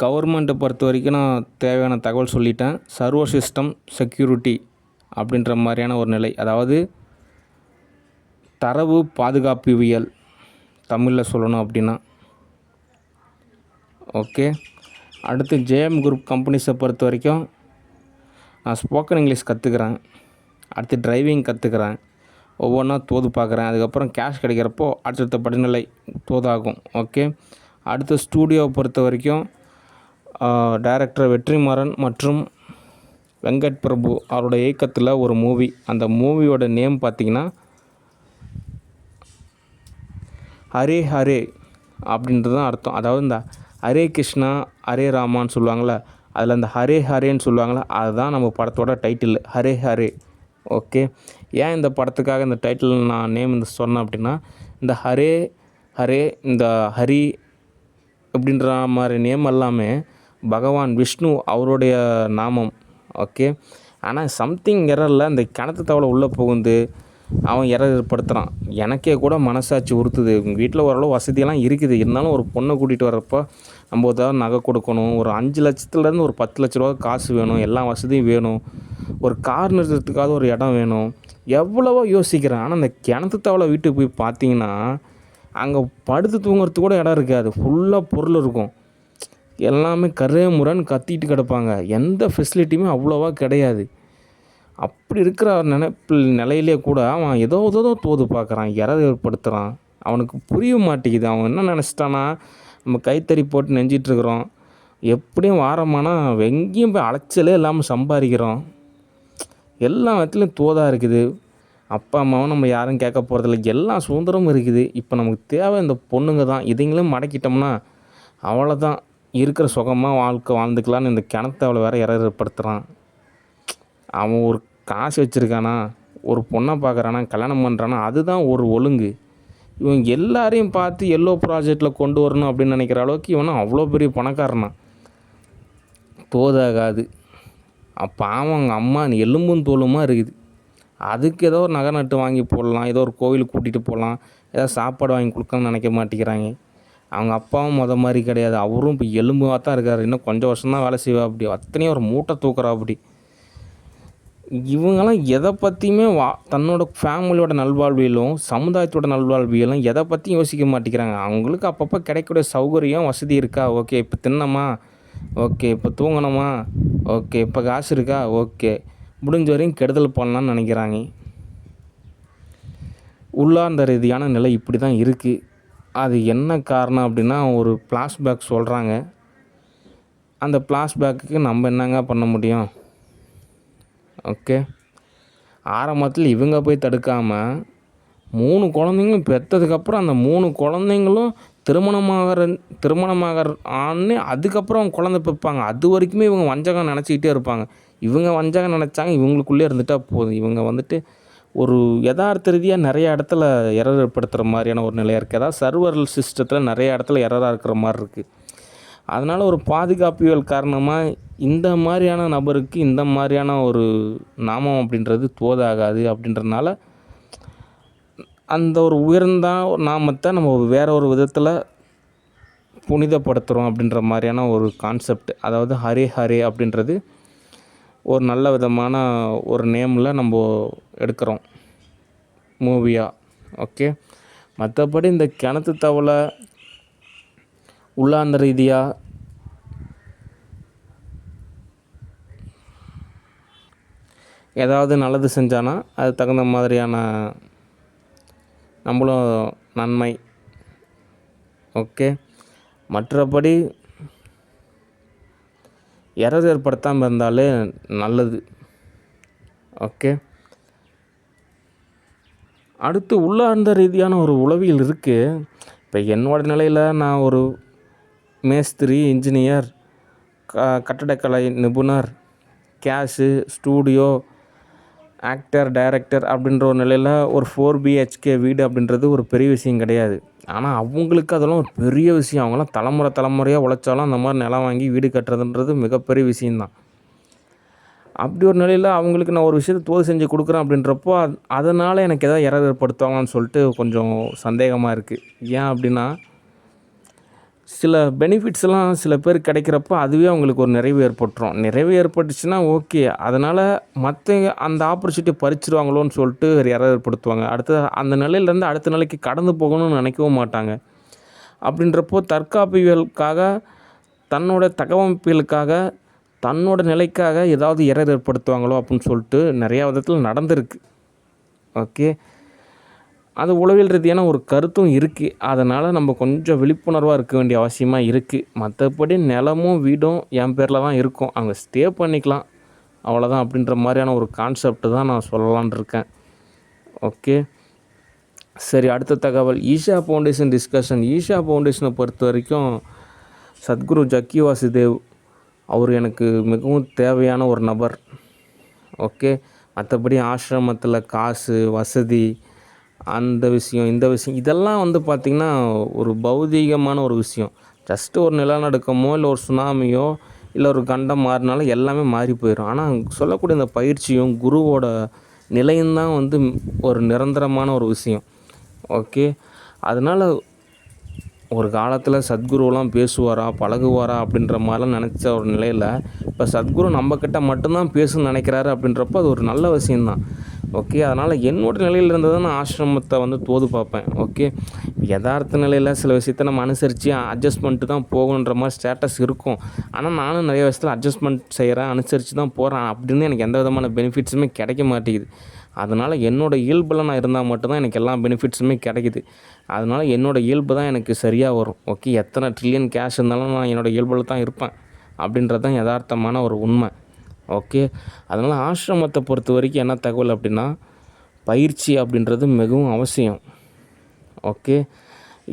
கவர்மெண்ட்டை பொறுத்த வரைக்கும் நான் தேவையான தகவல் சொல்லிட்டேன். சர்வர் சிஸ்டம் செக்யூரிட்டி அப்படின்ற மாதிரியான ஒரு நிலை. அதாவது தரவு பாதுகாப்பியல் தமிழில் சொல்லணும் அப்படின்னா. ஓகே. அடுத்து ஜேஎம் குரூப் கம்பெனிஸை பொறுத்த வரைக்கும் நான் ஸ்போக்கன் இங்கிலீஷ் கற்றுக்கிறேன். அடுத்து டிரைவிங் கற்றுக்கிறேன். ஒவ்வொன்றா தோது பார்க்குறேன். அதுக்கப்புறம் கேஷ் கிடைக்கிறப்போ அடுத்தடுத்த படிநிலை தோதாகும். ஓகே. அடுத்து ஸ்டூடியோவை பொறுத்த வரைக்கும் டைரக்டர் வெற்றிமாறன் மற்றும் வெங்கட் பிரபு அவரோட இயக்கத்தில் ஒரு மூவி. அந்த மூவியோட நேம் பார்த்திங்கன்னா ஹரே ஹரே அப்படின்றது தான் அர்த்தம். அதாவது இந்த ஹரே கிருஷ்ணா ஹரே ராமான்னு சொல்லுவாங்கள்ல, அதில் அந்த ஹரே ஹரேன்னு சொல்லுவாங்கள்ல, அதுதான் நம்ம படத்தோட டைட்டில் ஹரே ஹரே. ஓகே. ஏன் இந்த படத்துக்காக இந்த டைட்டில் நான் நேம் சொன்னேன் அப்படின்னா, இந்த ஹரே ஹரே இந்த ஹரி அப்படின்ற மாதிரி நேம் எல்லாமே பகவான் விஷ்ணு அவருடைய நாமம். ஓகே. ஆனால் சம்திங் எரரில் இந்த கிணத்து தவளை உள்ளே புகுந்து அவன் எரர் ஏற்படுத்துகிறான். எனக்கே கூட மனசாட்சி உறுத்துது. எங்கள் வீட்டில் ஓரளவு வசதியெல்லாம் இருக்குது. இருந்தாலும் ஒரு பொண்ணை கூட்டிகிட்டு வர்றப்போ நம்ம ஏதாவது நகை கொடுக்கணும். ஒரு 5 லட்சத்துலேருந்து ஒரு 10 லட்ச ரூபா காசு வேணும். எல்லா வசதியும் வேணும். ஒரு கார் நிறுத்துறதுக்காக ஒரு இடம் வேணும். எவ்வளவோ யோசிக்கிறேன். ஆனால் அந்த கிணத்து தவளை வீட்டுக்கு போய் பார்த்தீங்கன்னா அங்கே படுத்து தூங்குறதுக்கு கூட இடம் இருக்காது. ஃபுல்லாக பொருள் இருக்கும். எல்லாமே கரே முரன்னு கத்திட்டு கிடப்பாங்க. எந்த ஃபெசிலிட்டியுமே அவ்வளோவா கிடையாது. அப்படி இருக்கிற நிலையிலே கூட அவன் ஏதோ தோது பார்க்குறான், எரர் ஏற்படுத்துகிறான். அவனுக்கு புரிய மாட்டேங்குது. அவன் என்ன நினச்சிட்டானா, நம்ம கைத்தறி போட்டு நெஞ்சிட்ருக்குறோம், எப்படியும் வாரமானா எங்கேயும் போய் அலைச்சலே இல்லாமல் சம்பாதிக்கிறோம். எல்லா விதத்துலையும் தோதாக இருக்குது. அப்பா அம்மாவும் நம்ம யாரும் கேட்க போகிறதில்ல. எல்லா சுதந்திரமும் இருக்குது. இப்போ நமக்கு தேவை இந்த பொண்ணுங்க தான். இதுங்களும் மடக்கிட்டோம்னா அவ்வளோதான். இருக்கிற சுகமாக வாழ்க்கை வாழ்ந்துக்கலான்னு இந்த கிணத்து அவளை வேறு எரர் ஏற்படுத்துகிறான். அவன் ஒரு காசு வச்சுருக்கானா, ஒரு பொண்ணை பார்க்குறானா, கல்யாணம் பண்ணுறானா, அதுதான் ஒரு ஒழுங்கு. இவன் எல்லாரையும் பார்த்து எல்லோ ப்ராஜெக்டில் கொண்டு வரணும் அப்படின்னு நினைக்கிற அளவுக்கு இவனும் அவ்வளோ பெரிய பணக்காரனா. தோதாகாது. அப்போ அவங்க அம்மா எலும்பும் தோலுமாக இருக்குது. அதுக்கு ஏதோ ஒரு நகை நட்டு வாங்கி போடலாம், ஏதோ ஒரு கோவிலுக்கு கூட்டிகிட்டு போகலாம், ஏதோ சாப்பாடு வாங்கி கொடுக்கணும்னு நினைக்க மாட்டேங்கிறாங்க. அவங்க அப்பாவும் மாதிரி கிடையாது. அவரும் இப்போ எலும்பாக தான் இருக்கார். இன்னும் கொஞ்சம் வருஷம்தான் வேலை செய்வா. அப்படி அத்தனையும் ஒரு மூட்டை தூக்குறா. அப்படி இவங்கெல்லாம் எதை பற்றியுமே தன்னோட ஃபேமிலியோட நல்வாழ்வியலும் சமுதாயத்தோட நல்வாழ்வியலும் எதை பற்றியும் யோசிக்க மாட்டேங்கிறாங்க. அவங்களுக்கு அப்பப்போ கிடைக்கக்கூடிய சௌகரியம் வசதி இருக்கா, ஓகே. இப்போ தின்னமா, ஓகே. இப்போ தூங்கணுமா, ஓகே. இப்போ காசு இருக்கா, ஓகே. முடிஞ்ச வரையும் கெடுதல் பண்ணலான்னு நினைக்கிறாங்க. உள்ளார்ந்த ரீதியான நிலை இப்படி தான் இருக்குது. அது என்ன காரணம் அப்படின்னா, ஒரு ஃப்ளாஷ்பேக் சொல்கிறாங்க. அந்த ஃப்ளாஷ்பேக்குக்கு நம்ம என்னங்க பண்ண முடியும்? ஓகே. ஆரம்பத்தில் இவங்க போய் தடுக்காமல் 3 குழந்தைங்களும் பெற்றதுக்கப்புறம் அந்த 3 குழந்தைங்களும் திருமணமாக ஆனே அதுக்கப்புறம் குழந்தை பெற்பாங்க. அது வரைக்குமே இவங்க வஞ்சகம் நினச்சிக்கிட்டே இருப்பாங்க. இவங்க வஞ்சகம் நினச்சாங்க இவங்களுக்குள்ளே இருந்துட்டால் போதும். இவங்க வந்துட்டு ஒரு யதார்த்த ரீதியாக நிறைய இடத்துல எரர் ஏற்படுத்துகிற மாதிரியான ஒரு நிலையாக இருக்குது. அதாவது சர்வர் சிஸ்டத்தில் நிறைய இடத்துல எரராக இருக்கிற மாதிரி இருக்குது. அதனால் ஒரு பாதுகாப்பியல் காரணமாக இந்த மாதிரியான நபருக்கு இந்த மாதிரியான ஒரு நாமம் அப்படின்றது தோதாகாது. அப்படின்றதுனால அந்த ஒரு உயர்ந்த நாமத்தை நம்ம வேற ஒரு விதத்தில் புனிதப்படுத்துகிறோம் அப்படின்ற மாதிரியான ஒரு கான்செப்ட். அதாவது ஹரே ஹரே அப்படின்றது ஒரு நல்ல விதமான ஒரு நேமில் நம்ம எடுக்கிறோம் மூவியாக. ஓகே. மற்றபடி இந்த கிணத்து தவளை உள்ளார்ந்த ரீதியாக ஏதாவது நல்லது செஞ்சானா அது தகுந்த மாதிரியான நம்மளும் நன்மை. ஓகே. மற்றபடி எரர் ஏற்படுத்தாமல் இருந்தாலே நல்லது. ஓகே. அடுத்து உள்ளார்ந்த ரீதியான ஒரு உளவியல் இருக்குது. இப்போ என்னோடய நிலையில் நான் ஒரு மேஸ்திரி, இன்ஜினியர், கட்டடக்கலை நிபுணர், கேஷு, ஸ்டூடியோ, ஆக்டர், டைரக்டர் அப்படின்ற ஒரு நிலையில் ஒரு 4 BHK வீடு அப்படின்றது ஒரு பெரிய விஷயம் கிடையாது. ஆனால் அவங்களுக்கு அதெல்லாம் ஒரு பெரிய விஷயம். அவங்களாம் தலைமுறையாக உழைச்சாலும் அந்த மாதிரி நிலம் வாங்கி வீடு கட்டுறதுன்றது மிகப்பெரிய விஷயந்தான். அப்படி ஒரு நிலையில் அவங்களுக்கு நான் ஒரு விஷயத்தை தோது செஞ்சு கொடுக்குறேன் அப்படின்றப்போ அதனால் எனக்கு எதாவது எரர் ஏற்படுத்துவாங்கன்னு சொல்லிட்டு கொஞ்சம் சந்தேகமாக இருக்குது. ஏன் அப்படின்னா, சில பெனிஃபிட்ஸ்லாம் சில பேர் கிடைக்கிறப்ப அதுவே அவங்களுக்கு ஒரு நிறைவு ஏற்பட்டுரும். நிறைவு ஏற்பட்டுச்சுன்னா ஓகே. அதனால் மற்றவங்க அந்த ஆப்பர்ச்சுனிட்டியை பறிச்சிருவாங்களோன்னு சொல்லிட்டு வேறு யாராவது ஏற்படுத்துவாங்க. அடுத்த அந்த நிலையிலேருந்து அடுத்த நிலைக்கு கடந்து போகணும்னு நினைக்கவும் மாட்டாங்க. அப்படின்றப்போ தற்காப்புகளுக்காக, தன்னோட தகவமைப்புகளுக்காக, தன்னோட நிலைக்காக ஏதாவது எரர் ஏற்படுத்துவாங்களோ அப்படின்னு சொல்லிட்டு நிறையா விதத்தில் நடந்திருக்கு. ஓகே. அது உளவியல் ரீதியான ஒரு கருத்தும் இருக்குது. அதனால் நம்ம கொஞ்சம் விழிப்புணர்வாக இருக்க வேண்டிய அவசியமாக இருக்குது. மற்றபடி நிலமும் வீடும் என் பேரில் தான் இருக்கும். அங்கே ஸ்டே பண்ணிக்கலாம் அவ்வளோதான் அப்படின்ற மாதிரியான ஒரு கான்செப்ட் தான் நான் சொல்லலான் இருக்கேன். ஓகே. சரி, அடுத்த தகவல் ஈஷா ஃபவுண்டேஷன் டிஸ்கஷன். ஈஷா ஃபவுண்டேஷனை பொறுத்த வரைக்கும் சத்குரு ஜக்கி வாசுதேவ் அவர் எனக்கு மிகவும் தேவையான ஒரு நபர். ஓகே. மற்றபடி ஆசிரமத்தில் காசு வசதி அந்த விஷயம் இந்த விஷயம் இதெல்லாம் வந்து பார்த்திங்கன்னா ஒரு பௌதீகமான ஒரு விஷயம். ஜஸ்ட்டு ஒரு நிலநடுக்கமோ இல்லை ஒரு சுனாமியோ இல்லை ஒரு கண்டம் மாறினாலும் எல்லாமே மாறி போயிடும். ஆனால் சொல்லக்கூடிய இந்த பயிற்சியும் குருவோட நிலையும் தான் வந்து ஒரு நிரந்தரமான ஒரு விஷயம். ஓகே. அதனால் ஒரு காலத்தில் சத்குருவெலாம் பேசுவாரா பழகுவாரா அப்படின்ற மாதிரிலாம் நினச்ச ஒரு நிலையில் இப்போ சத்குரு நம்மக்கிட்ட மட்டும்தான் பேசணும்னு நினைக்கிறாரு அப்படின்றப்போ அது ஒரு நல்ல விஷயந்தான். ஓகே. அதனால் என்னோடய நிலையில் இருந்ததை நான் ஆசிரமத்தை வந்து தோது பார்ப்பேன். ஓகே. யதார்த்த நிலையில் சில விஷயத்த நம்ம அனுசரித்து அட்ஜஸ்ட் பண்ணிட்டு தான் போகணுன்ற மாதிரி ஸ்டேட்டஸ் இருக்கும். ஆனால் நானும் நிறைய விஷயத்தில் அட்ஜஸ்ட்மெண்ட் செய்கிறேன், அனுசரித்து தான் போகிறேன். அப்படின்னு எனக்கு எந்த விதமான பெனிஃபிட்ஸுமே கிடைக்க மாட்டேங்குது. அதனால் என்னோடய இயல்பில் நான் இருந்தால் மட்டும்தான் எனக்கு எல்லா பெனிஃபிட்ஸுமே கிடைக்குது. அதனால் என்னோடய இயல்பு தான் எனக்கு சரியாக வரும். ஓகே. எத்தனை ட்ரில்லியன் கேஷ் இருந்தாலும் நான் என்னோடய இயல்பில் தான் இருப்பேன் அப்படின்றது தான் யதார்த்தமான ஒரு உண்மை. ஓகே. அதனால் ஆசிரமத்தை பொறுத்த வரைக்கும் என்ன தகவல் அப்படின்னா பயிற்சி அப்படின்றது மிகவும் அவசியம். ஓகே.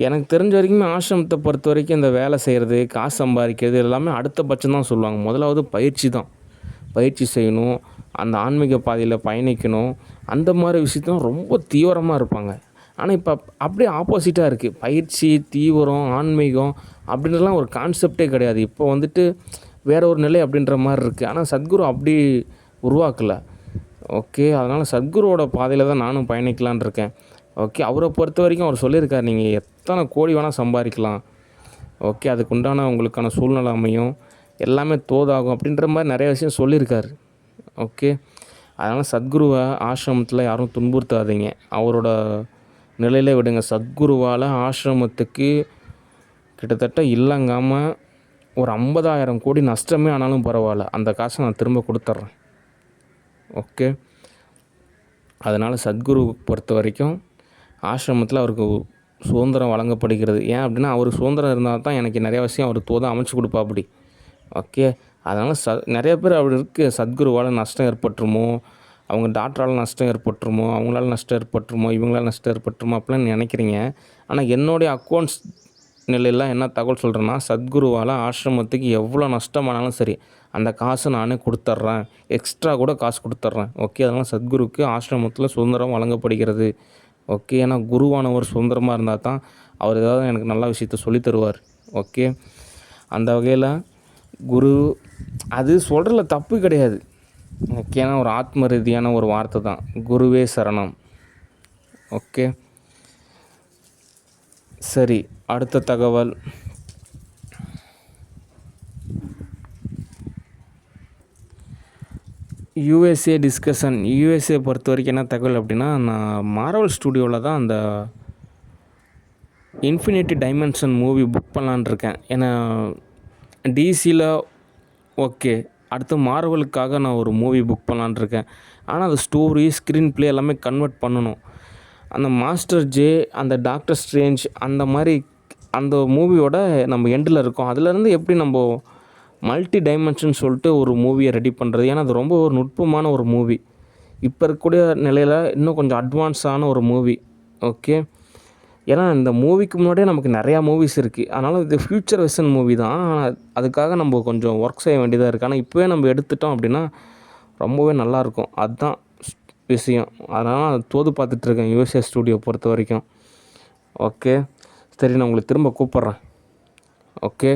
எனக்கு தெரிஞ்ச வரைக்குமே ஆசிரமத்தை பொறுத்த வரைக்கும் இந்த வேலை செய்கிறது காசு சம்பாதிக்கிறது எல்லாமே அடுத்த பட்சம் தான் சொல்லுவாங்க. முதலாவது பயிற்சி தான். பயிற்சி செய்யணும், அந்த ஆன்மீக பாதையில் பயணிக்கணும், அந்த மாதிரி விஷயத்தான் ரொம்ப தீவிரமாக இருப்பாங்க. ஆனால் இப்போ அப்படியே ஆப்போசிட்டாக இருக்குது. பயிற்சி தீவிரம் ஆன்மீகம் அப்படின்றலாம் ஒரு கான்செப்டே கிடையாது. இப்போ வந்துட்டு வேறு ஒரு நிலை அப்படின்ற மாதிரி இருக்குது. ஆனால் சத்குரு அப்படி உருவாக்கலை. ஓகே. அதனால் சத்குருவோட பாதையில் தான் நானும் பயணிக்கலான் இருக்கேன். ஓகே. அவரை பொறுத்த வரைக்கும் அவர் சொல்லியிருக்கார், நீங்கள் எத்தனை கோடி வேணால் சம்பாதிக்கலாம். ஓகே. அதுக்கு உண்டான உங்களுக்கான சூழ்நிலை அமையும், எல்லாமே தோதாகும் அப்படின்ற மாதிரி நிறைய விஷயம் சொல்லியிருக்காரு. ஓகே. அதனால் சத்குருவை ஆசிரமத்தில் யாரும் துன்புறுத்தாதீங்க, அவரோட நிலையிலே விடுங்க. சத்குருவால் ஆசிரமத்துக்கு கிட்டத்தட்ட இல்லங்காமல் ஒரு 50,000 கோடி நஷ்டமே ஆனாலும் பரவாயில்ல, அந்த காசை நான் திரும்ப கொடுத்துட்றேன். ஓகே. அதனால் சத்குரு பொறுத்த வரைக்கும் ஆசிரமத்தில் அவருக்கு சுதந்திரம் வழங்கப்படுகிறது. ஏன் அப்படின்னா அவருக்கு சுதந்திரம் இருந்தால் தான் எனக்கு நிறைய விஷயம் அவர் தோதாக அமைச்சு கொடுப்பா அப்படி. ஓகே. அதனால் நிறைய பேர் அப்படி இருக்குது. சத்குருவால் நஷ்டம் ஏற்பட்டுருமோ, அவங்க டாக்டரால் நஷ்டம் ஏற்பட்டுருமோ, அவங்களால நஷ்டம் ஏற்பட்டுருமோ, இவங்களால் நஷ்டம் ஏற்பட்டுருமோ அப்படிலாம் நினைக்கிறீங்க. ஆனால் என்னுடைய அக்கௌண்ட்ஸ் நிலையில் என்ன தகவல் சொல்கிறேன்னா சத்குருவால் ஆசிரமத்துக்கு எவ்வளோ நஷ்டமானாலும் சரி அந்த காசை நானே கொடுத்துட்றேன், எக்ஸ்ட்ரா கூட காசு கொடுத்துட்றேன். ஓகே. அதனால் சத்குருக்கு ஆசிரமத்தில் சுதந்திரம் வழங்கப்படுகிறது. ஓகே. ஏன்னா குருவானவர் சுதந்திரமாக இருந்தால் தான் அவர் ஏதாவது எனக்கு நல்ல விஷயத்த சொல்லி தருவார். ஓகே. அந்த வகையில் குரு அது சொல்கிறதுல தப்பு கிடையாது. முக்கியமான ஒரு ஆத்ம ரீதியான ஒரு வார்த்தை தான், குருவே சரணம். ஓகே. சரி, அடுத்த தகவல் யூஎஸ்ஏ டிஸ்கஷன். யூஎஸ்ஏ பொறுத்த வரைக்கும் என்ன தகவல் அப்படின்னா, நான் மார்வல் ஸ்டூடியோவில் தான் அந்த இன்ஃபினிட்டி டைமென்ஷன் மூவி புக் பண்ணலான் இருக்கேன். ஏன்னா டிசியில் ஓகே, அடுத்து மார்வலுக்காக நான் ஒரு மூவி புக் பண்ணலான் இருக்கேன். ஆனால் அது ஸ்டோரி ஸ்க்ரீன் ப்ளே எல்லாமே கன்வெர்ட் பண்ணணும். அந்த மாஸ்டர் ஜே, அந்த டாக்டர் ஸ்ட்ரேஞ்ச் அந்த மாதிரி அந்த மூவியோட நம்ம எண்டில் இருக்கோம். அதுலேருந்து எப்படி நம்ம மல்டி டைமென்ஷன் சொல்லிட்டு ஒரு மூவியை ரெடி பண்ணுறது. ஏன்னா அது ரொம்ப ஒரு நுட்பமான ஒரு மூவி. இப்போ இருக்கக்கூடிய நிலையில் இன்னும் கொஞ்சம் அட்வான்ஸான ஒரு மூவி. ஓகே. ஏன்னா இந்த மூவிக்கு முன்னாடியே நமக்கு நிறையா மூவிஸ் இருக்குது. அதனால் இது ஃப்யூச்சர் வெர்ஷன் மூவி தான். ஆனால் அதுக்காக நம்ம கொஞ்சம் ஒர்க் செய்ய வேண்டியதாக இருக்குது. ஆனால் இப்போவே நம்ம எடுத்துட்டோம் அப்படின்னா ரொம்பவே நல்லாயிருக்கும். அதுதான் விஷயம். அதனால் தோது பார்த்துட்ருக்கேன் யூஎஸ்ஏ ஸ்டூடியோ பொறுத்த வரைக்கும். ஓகே. சரி, நான் உங்களுக்கு திரும்ப கூப்பிட்றேன். ஓகே.